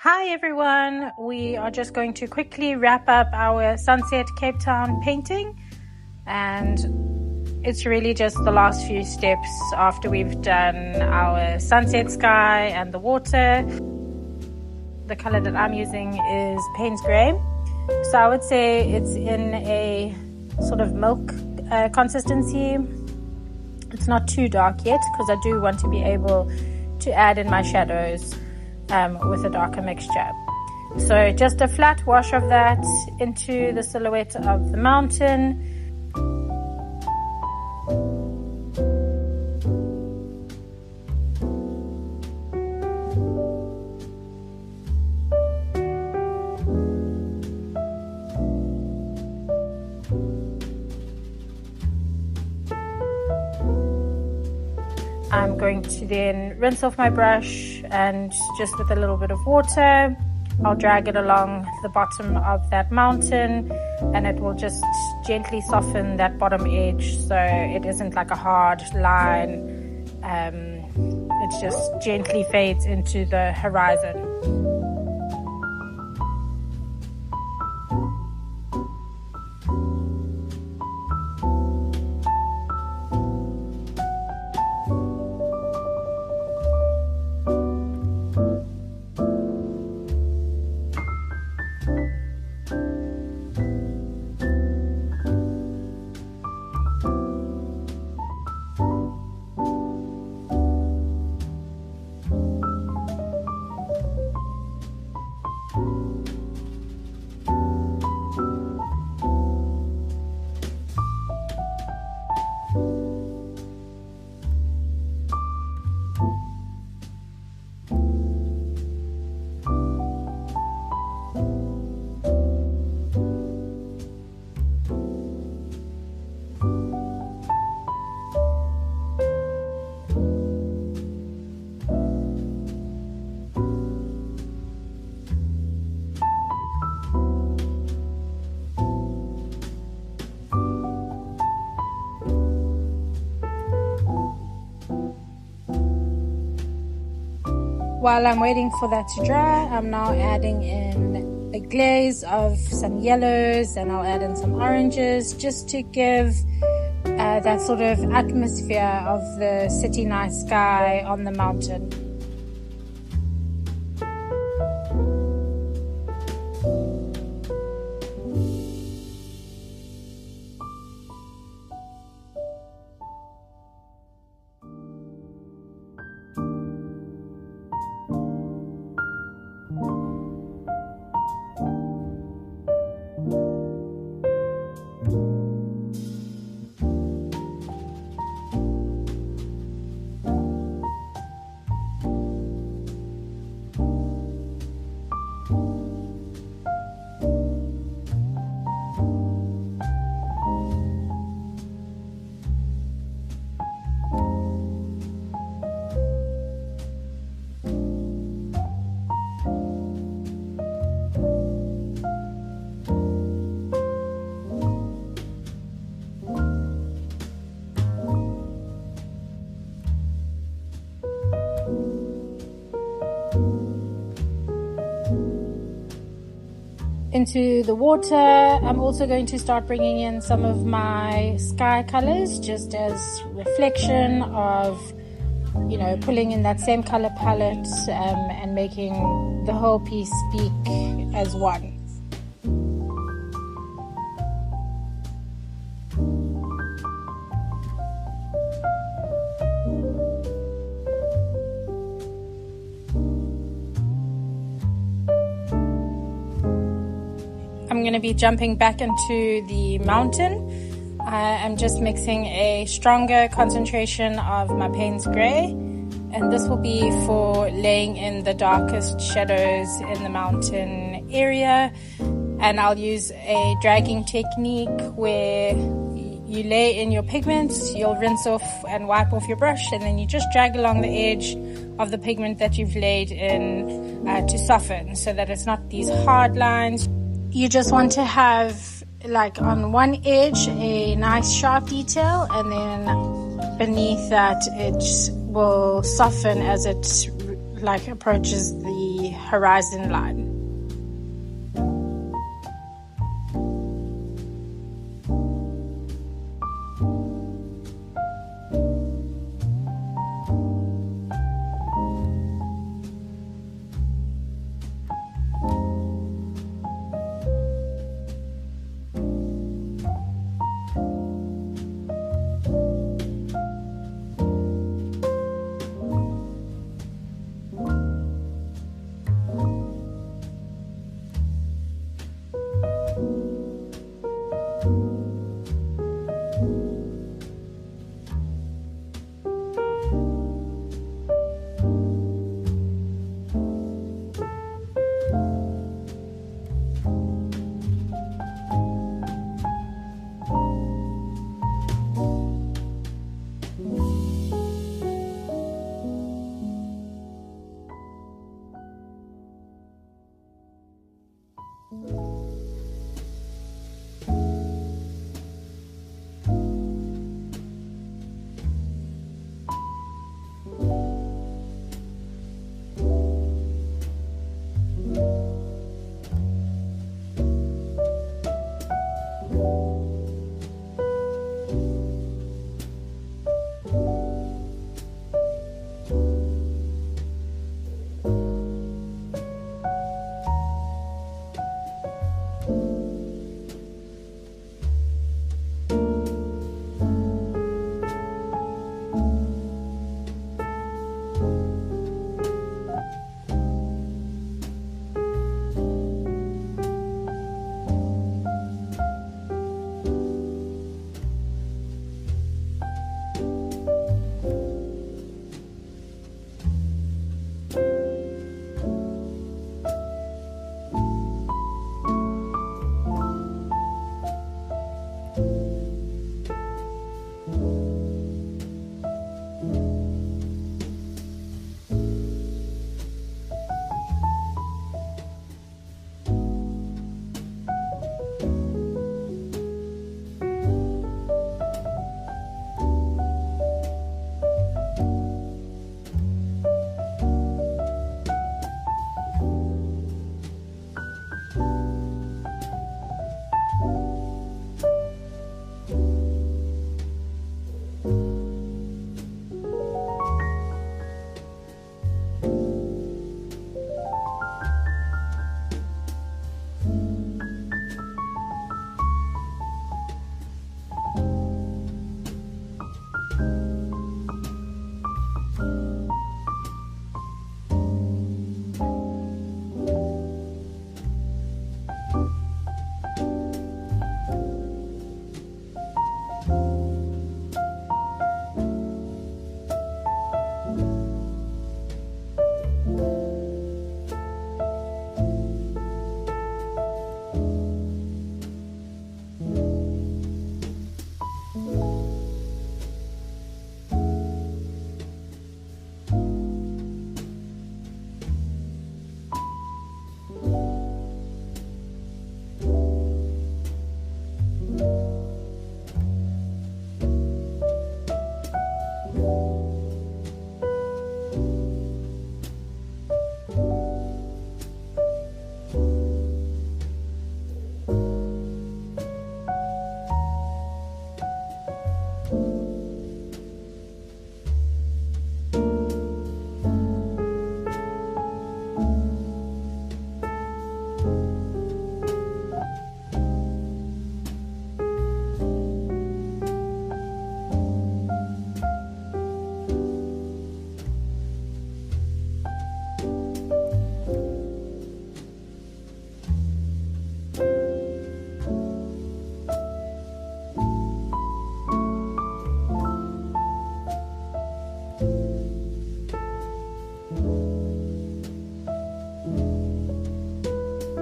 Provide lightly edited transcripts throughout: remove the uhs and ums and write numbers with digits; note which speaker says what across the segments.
Speaker 1: Hi everyone, we are just going to quickly wrap up our Sunset Cape Town painting, and it's really just the last few steps after we've done our sunset sky and the water. The color that I'm using is Payne's Grey, so I would say it's in a sort of milk consistency. It's not too dark yet because I do want to be able to add in my shadows with a darker mixture. So just a flat wash of that into the silhouette of the mountain. I'm going to then rinse off my brush, and just with a little bit of water, I'll drag it along the bottom of that mountain, and it will just gently soften that bottom edge so it isn't like a hard line. It just gently fades into the horizon. While I'm waiting for that to dry, I'm now adding in a glaze of some yellows, and I'll add in some oranges just to give that sort of atmosphere of the city night sky on the mountain. Into the water, I'm also going to start bringing in some of my sky colors just as reflection of, you know, pulling in that same color palette and making the whole piece speak as one. I'm going to be jumping back into the mountain. I'm just mixing a stronger concentration of my Payne's Grey, and this will be for laying in the darkest shadows in the mountain area. And I'll use a dragging technique where you lay in your pigments, you'll rinse off and wipe off your brush, and then you just drag along the edge of the pigment that you've laid in to soften, so that it's not these hard lines. You just want to have, like, on one edge a nice sharp detail, and then beneath that it will soften as it like approaches the horizon line.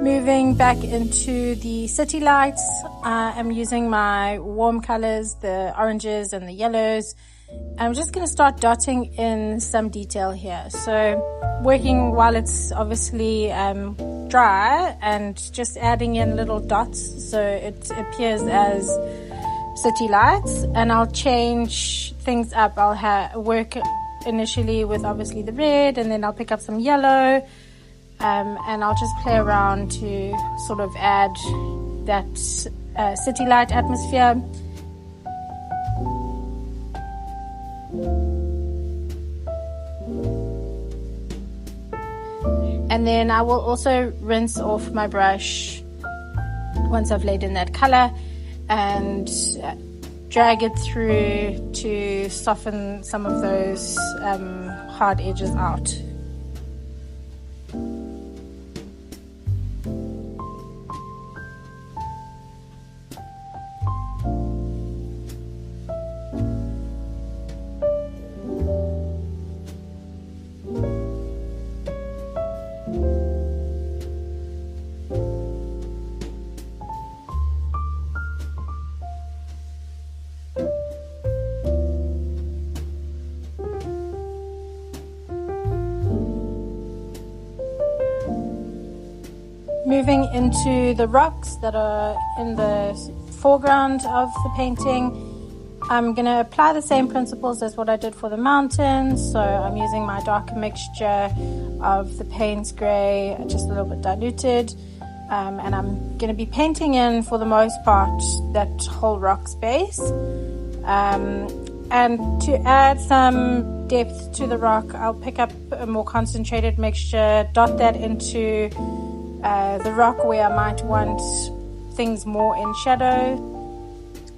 Speaker 1: Moving back into the city lights, I'm using my warm colors, the oranges and the yellows. I'm just going to start dotting in some detail here. So working while it's obviously dry and just adding in little dots so it appears as city lights. And I'll change things up. I'll work initially with obviously the red, and then I'll pick up some yellow. and I'll just play around to sort of add that city light atmosphere. And then I will also rinse off my brush once I've laid in that color and drag it through to soften some of those hard edges out. Moving into the rocks that are in the foreground of the painting, I'm going to apply the same principles as what I did for the mountains. So I'm using my darker mixture of the Payne's Grey, just a little bit diluted, and I'm going to be painting in, for the most part, that whole rock space. And to add some depth to the rock, I'll pick up a more concentrated mixture, dot that into the rock where I might want things more in shadow.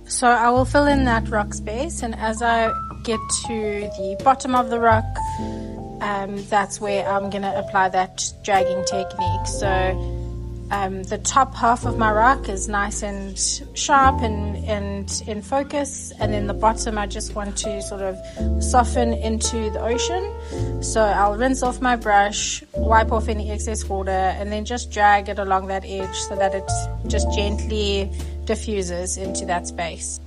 Speaker 1: So I will fill in that rock space, and as I get to the bottom of the rock, that's where I'm going to apply that dragging technique. So the top half of my rock is nice and sharp and in focus, and then the bottom I just want to sort of soften into the ocean. So I'll rinse off my brush, wipe off any excess water, and then just drag it along that edge so that it just gently diffuses into that space.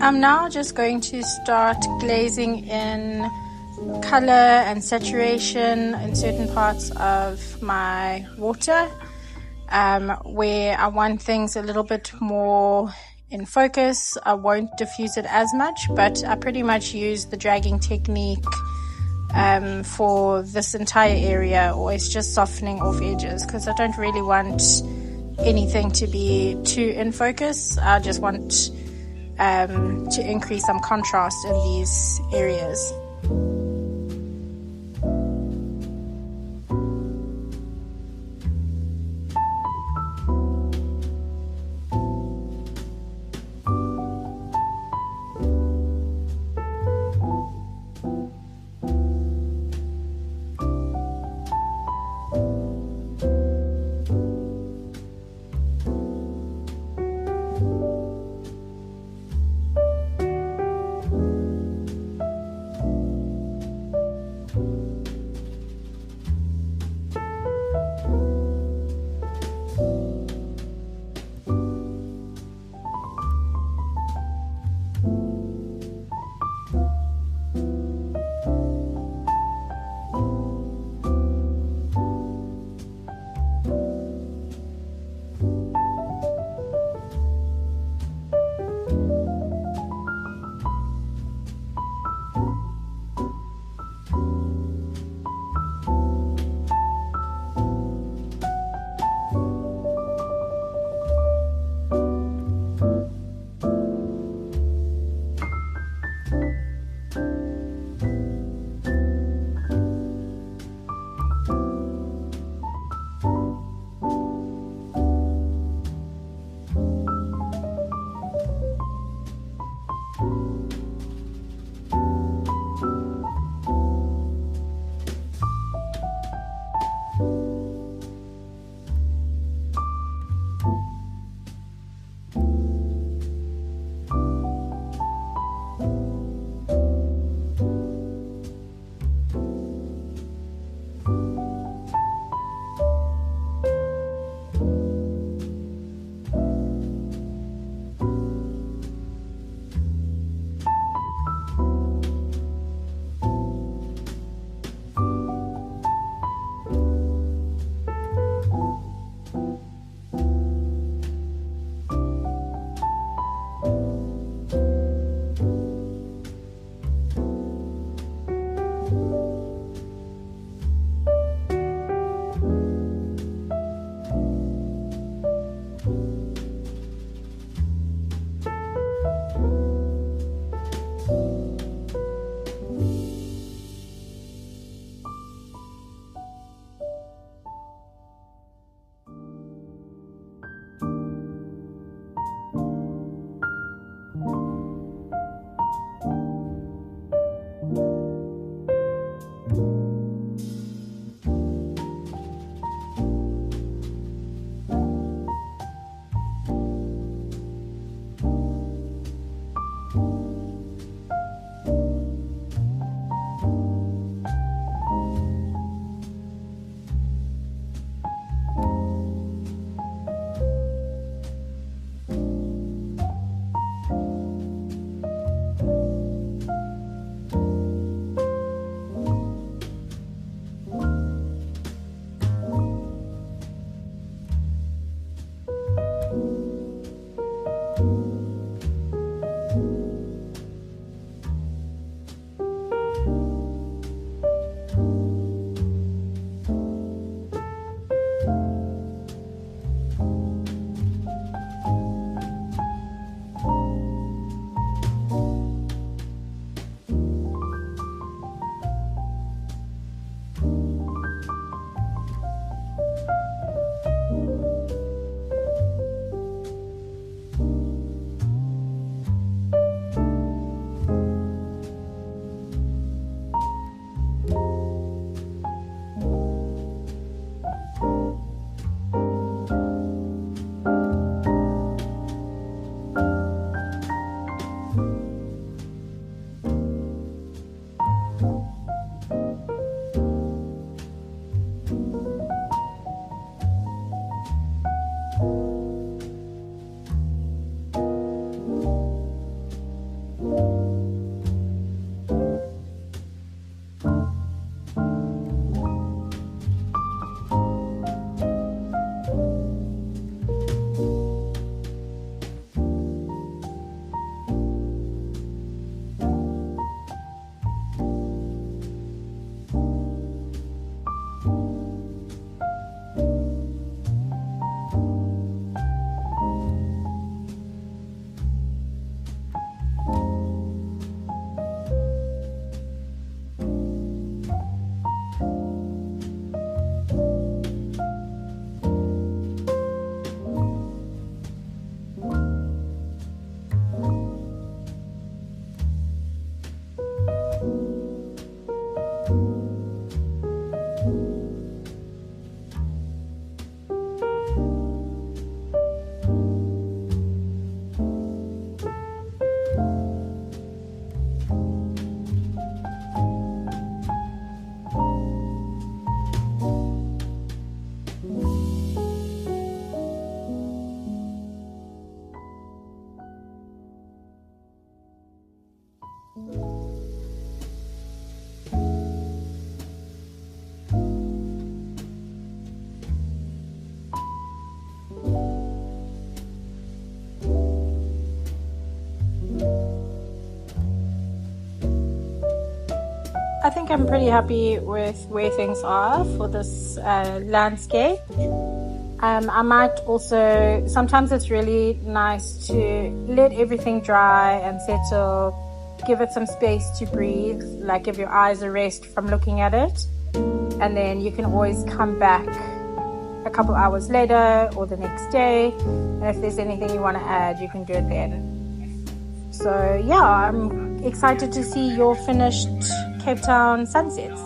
Speaker 1: I'm now just going to start glazing in color and saturation in certain parts of my water, where I want things a little bit more in focus. I won't diffuse it as much, but I pretty much use the dragging technique for this entire area, always just softening off edges, because I don't really want anything to be too in focus. I just want to increase some contrast in these areas. I think I'm pretty happy with where things are for this landscape. I might also, sometimes it's really nice to let everything dry and settle, give it some space to breathe, like give your eyes a rest from looking at it. And then you can always come back a couple hours later or the next day. And if there's anything you want to add, you can do it then. So yeah, I'm excited to see your finished Cape Town sunsets.